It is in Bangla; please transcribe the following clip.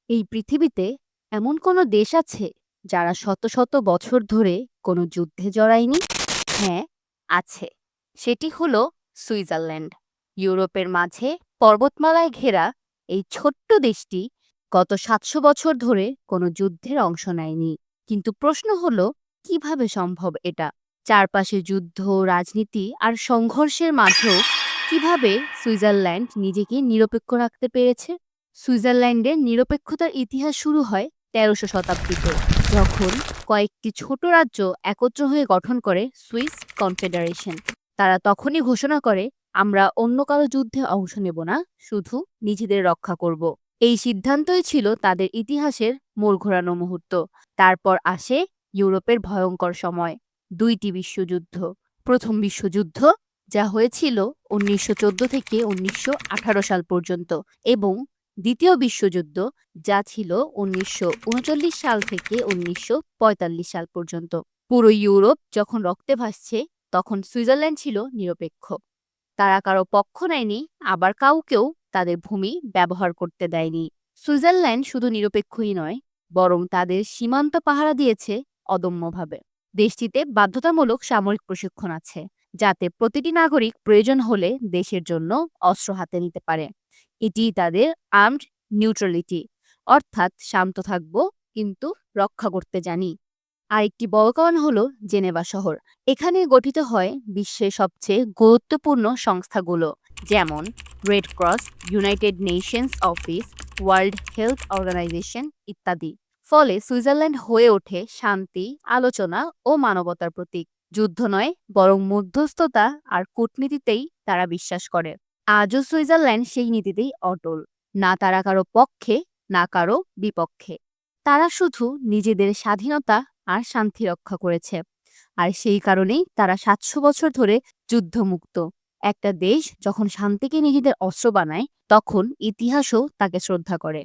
এই পৃথিবীতে এমন কোনো দেশ আছে যারা শত শত বছর ধরে কোনো যুদ্ধে জড়ায়নি? হ্যাঁ, আছে। সেটি হলো সুইজারল্যান্ড। ইউরোপের মাঝে পর্বতমালায় ঘেরা এই ছোট্ট দেশটি গত ৭০০ বছর ধরে কোনো যুদ্ধের অংশ নেয়নি। কিন্তু প্রশ্ন হলো, কিভাবে সম্ভব এটা? চারপাশে যুদ্ধ, রাজনীতি আর সংঘর্ষের মাঝেও কিভাবে সুইজারল্যান্ড নিজেকে নিরপেক্ষ রাখতে পেরেছে? সুইজারল্যান্ডের নিরপেক্ষতার ইতিহাস শুরু হয় ১৩০০ শতাব্দীতে, যখন কয়েকটি ছোট রাজ্য একত্র হয়ে গঠন করে সুইস কনফেডারেশন। তারা তখনই ঘোষণা করে, আমরা অন্য কারো যুদ্ধে অংশ নেব না, শুধু নিজেদের রক্ষা করব। এই সিদ্ধান্তই ছিল তাদের ইতিহাসের মোড় ঘোরানো মুহূর্ত। তারপর আসে ইউরোপের ভয়ঙ্কর সময়, দুইটি বিশ্বযুদ্ধ। প্রথম বিশ্বযুদ্ধ, যা হয়েছিল ১৯১৪ থেকে ১৯১৮ সাল পর্যন্ত, এবং দ্বিতীয় বিশ্বযুদ্ধ, যা ছিল ১৯৩৯ সাল থেকে ১৯৪৫ সাল পর্যন্ত। পুরো ইউরোপ যখন রক্তে ভাসছে, তখন সুইজারল্যান্ড ছিল নিরপেক্ষ। তারা কারো পক্ষ নেয়নি, আবার কাউকেও তাদের ভূমি ব্যবহার করতে দেয়নি। সুইজারল্যান্ড শুধু নিরপেক্ষই নয়, বরং তাদের সীমান্ত পাহারা দিয়েছে অদম্যভাবে। দেশটিতে বাধ্যতামূলক সামরিক প্রশিক্ষণ আছে, যাতে প্রতিটি নাগরিক প্রয়োজন হলে দেশের জন্য অস্ত্র হাতে নিতে পারে। এটিই তাদের আর্মড নিউট্রালিটি, অর্থাৎ শান্ত থাকব কিন্তু রক্ষা করতে জানি। আরেকটি বড় কারণ হলো জেনেভা শহর। এখানে গঠিত হয় বিশ্বের সবচেয়ে গুরুত্বপূর্ণ সংস্থাগুলো, যেমন Red Cross, United Nations office, World Health Organization ইত্যাদি। ফলে সুইজারল্যান্ড হয়ে ওঠে শান্তি, আলোচনা ও মানবতার প্রতীক। যুদ্ধ নয়, বরং মধ্যস্থতা আর কূটনীতিতেই তারা বিশ্বাস করে। আজও সুইজারল্যান্ড সেই নীতিতেই অটল। না তারা কারো পক্ষে, না কারো বিপক্ষে। তারা শুধু নিজেদের স্বাধীনতা আর শান্তি রক্ষা করেছে। আর সেই কারণেই তারা ৭০০ বছর ধরে যুদ্ধমুক্ত। একটা দেশ যখন শান্তিকে নিজেদের অস্ত্র বানায়, তখন ইতিহাসও তাকে শ্রদ্ধা করে।